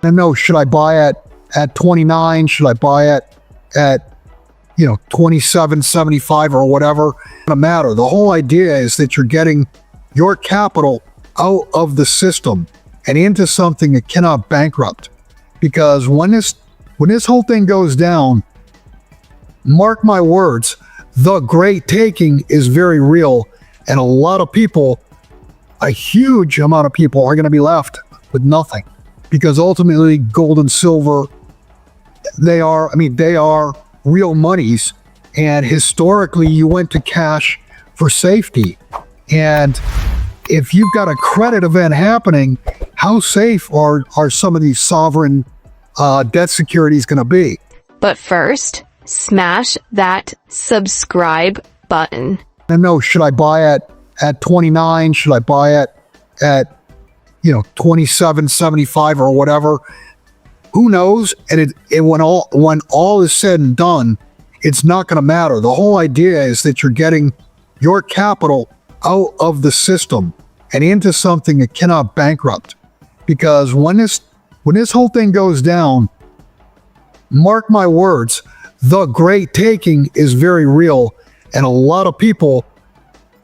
And no, should I buy it at 29? Should I buy it at 27.75 or whatever? It doesn't matter. The whole idea is that you're getting your capital out of the system and into something that cannot bankrupt. Because when this whole thing goes down, mark my words, the great taking is very real, and a lot of people, a huge amount of people, are going to be left with nothing. Because ultimately, gold and silver, they are real monies, and historically you went to cash for safety. And if you've got a credit event happening, how safe are some of these sovereign debt securities going to be? But first, smash that subscribe button. And no, should I buy it at 29? Should I buy it at 27.75 or whatever? Who knows? And when all is said and done, it's not going to matter. The whole idea is that you're getting your capital out of the system and into something that cannot bankrupt. Because when this whole thing goes down, mark my words, the great taking is very real, and a lot of people,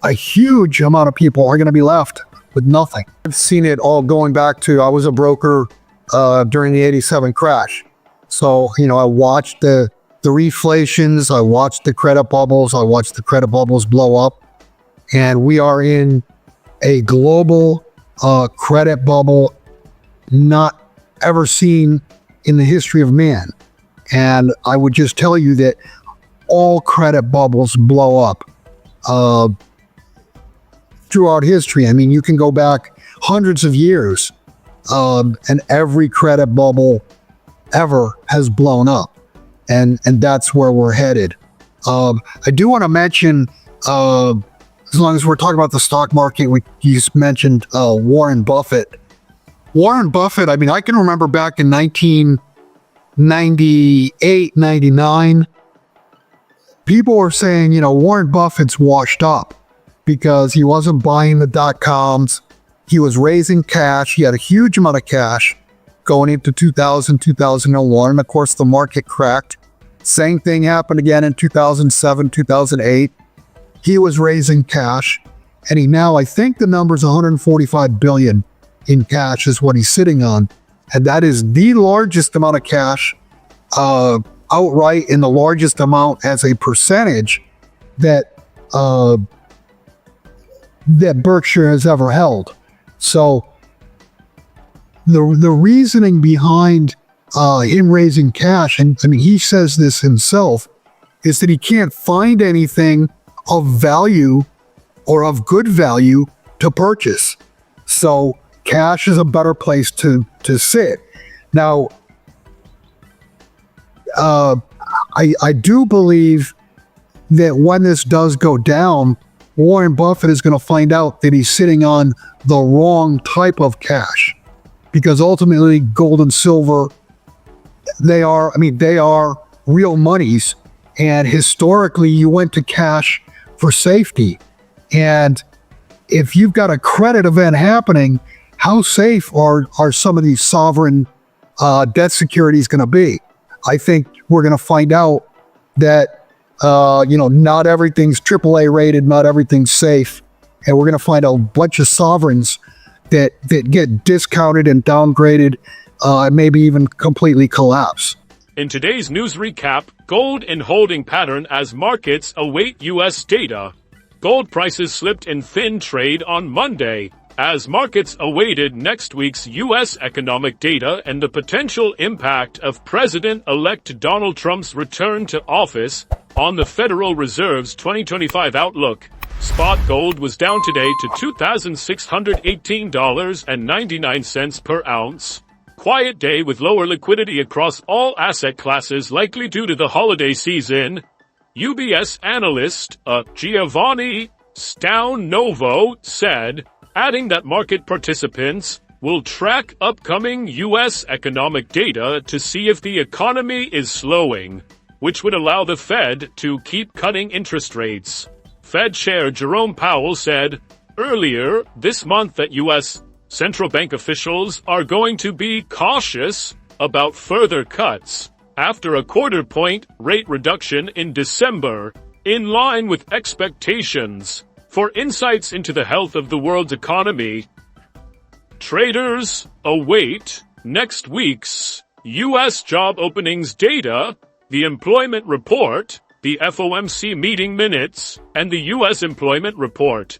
a huge amount of people, are going to be left with nothing. I've seen it all going back to, I was a broker during the '87 crash. So, I watched the reflations, I watched the credit bubbles, I watched the credit bubbles blow up, and we are in a global credit bubble not ever seen in the history of man. And I would just tell you that all credit bubbles blow up throughout history. I mean, you can go back hundreds of years, and every credit bubble ever has blown up. And that's where we're headed. I do want to mention, as long as we're talking about the stock market, you just mentioned Warren Buffett. Warren Buffett, I mean, I can remember back in 1998, 99, people were saying, Warren Buffett's washed up because he wasn't buying the dot-coms. He was raising cash. He had a huge amount of cash going into 2000, 2001. And of course, the market cracked. Same thing happened again in 2007, 2008. He was raising cash, and he now, I think the number's 145 billion in cash is what he's sitting on. And that is the largest amount of cash outright, and the largest amount as a percentage that Berkshire has ever held. So the reasoning behind him raising cash, and I mean, he says this himself, is that he can't find anything of value or of good value to purchase. So cash is a better place to sit. Now, I do believe that when this does go down, Warren Buffett is going to find out that he's sitting on the wrong type of cash. Because ultimately, gold and silver, they are real monies. And historically, you went to cash for safety. And if you've got a credit event happening, how safe are some of these sovereign debt securities going to be? I think we're going to find out that, not everything's AAA rated, not everything's safe. And we're going to find a bunch of sovereigns that get discounted and downgraded, maybe even completely collapse. In today's news recap, gold in holding pattern as markets await U.S. data. Gold prices slipped in thin trade on Monday as markets awaited next week's U.S. economic data and the potential impact of President-elect Donald Trump's return to office on the Federal Reserve's 2025 outlook. Spot gold was down today to $2,618.99 per ounce. Quiet day with lower liquidity across all asset classes, likely due to the holiday season. UBS analyst Giovanni Stounnovo said, adding that market participants will track upcoming U.S. economic data to see if the economy is slowing, which would allow the Fed to keep cutting interest rates. Fed Chair Jerome Powell said earlier this month that U.S. central bank officials are going to be cautious about further cuts after a quarter-point rate reduction in December, in line with expectations. For insights into the health of the world's economy, traders await next week's U.S. job openings data, the employment report, the FOMC meeting minutes, and the U.S. employment report.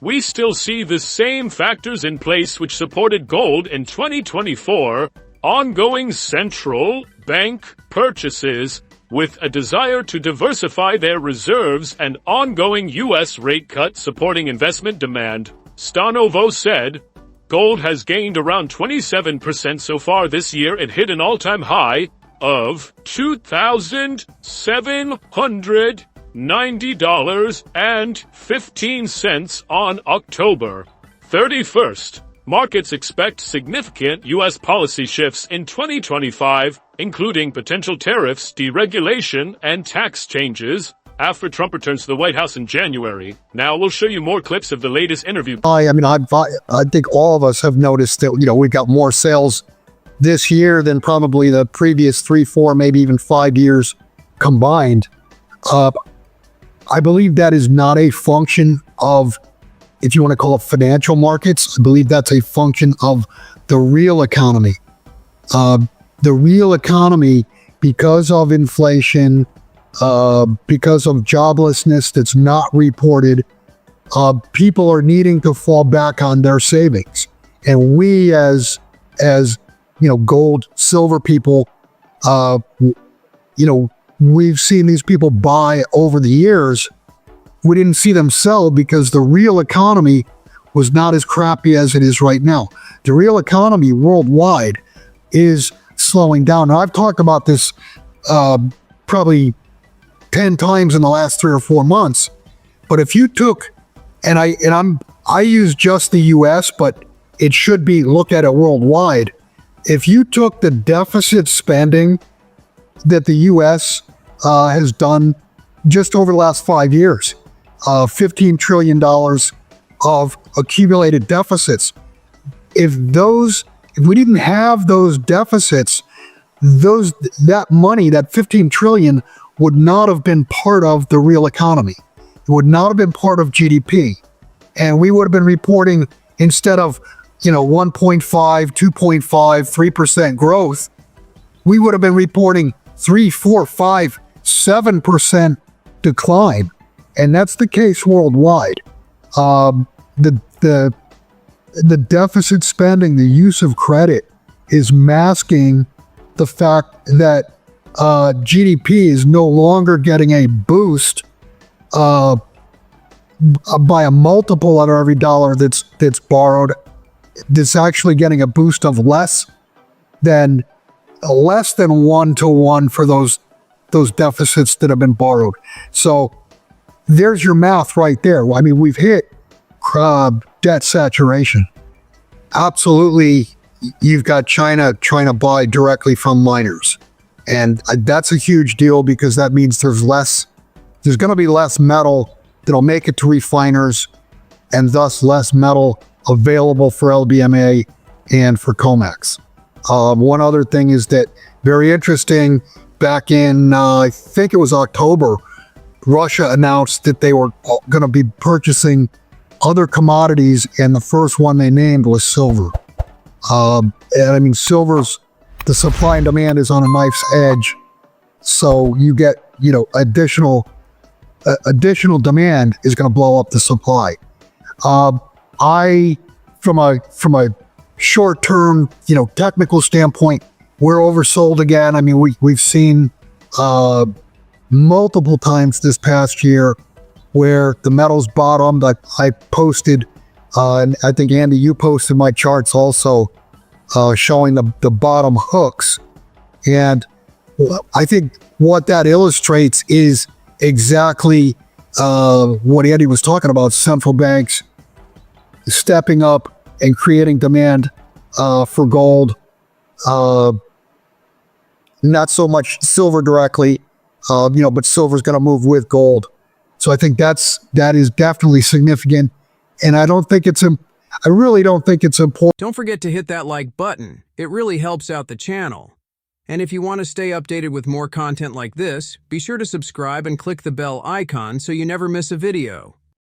We still see the same factors in place which supported gold in 2024, ongoing central bank purchases with a desire to diversify their reserves and ongoing U.S. rate cuts supporting investment demand. Stanovo said, gold has gained around 27% so far this year. It hit an all-time high of $2,790.15 on October 31st. Markets expect significant U.S. policy shifts in 2025, including potential tariffs, deregulation, and tax changes after Trump returns to the White House in January. Now we'll show you more clips of the latest interview. I think all of us have noticed that, we've got more sales this year than probably the previous 3, 4, maybe even 5 years combined. I believe that is not a function of, if you want to call it financial markets. I believe that's a function of the real economy. The real economy, because of inflation, because of joblessness that's not reported, people are needing to fall back on their savings. And we as gold, silver people, we've seen these people buy over the years. We didn't see them sell because the real economy was not as crappy as it is right now. The real economy worldwide is slowing down. Now, I've talked about this probably 10 times in the last 3 or 4 months. But if you took, I use just the US, but it should be looked at it worldwide. If you took the deficit spending that the US has done just over the last 5 years, $15 trillion of accumulated deficits. If we didn't have those deficits, that money, that 15 trillion, would not have been part of the real economy. It would not have been part of GDP. And we would have been reporting, instead of 1.5, 2.5, 3% growth, we would have been reporting 3, 4, 5, 7% decline. And that's the case worldwide. The deficit spending, the use of credit, is masking the fact that GDP is no longer getting a boost by a multiple of every dollar that's borrowed. It's actually getting a boost of less than 1-to-1 for those deficits that have been borrowed. So there's your math right there. I mean, we've hit debt saturation. Absolutely, you've got China trying to buy directly from miners. And that's a huge deal, because that means there's going to be less metal that'll make it to refiners, and thus less metal available for LBMA and for COMEX. One other thing is that, very interesting, back in, I think it was October, Russia announced that they were going to be purchasing other commodities, and the first one they named was silver. And I mean, silver's, the supply and demand is on a knife's edge, so you get, additional demand is going to blow up the supply. From a short-term, technical standpoint, we're oversold again. I mean, we've seen multiple times this past year where the metals bottomed. I posted, and I think, Andy, you posted my charts also, showing the bottom hooks. And I think what that illustrates is exactly what Andy was talking about: central banks stepping up and creating demand for gold. Not so much silver directly, but silver's going to move with gold. So I think that is definitely significant. And I don't think it's I really don't think it's important. Don't forget to hit that like button. It really helps out the channel. And if you want to stay updated with more content like this, be sure to subscribe and click the bell icon so you never miss a video.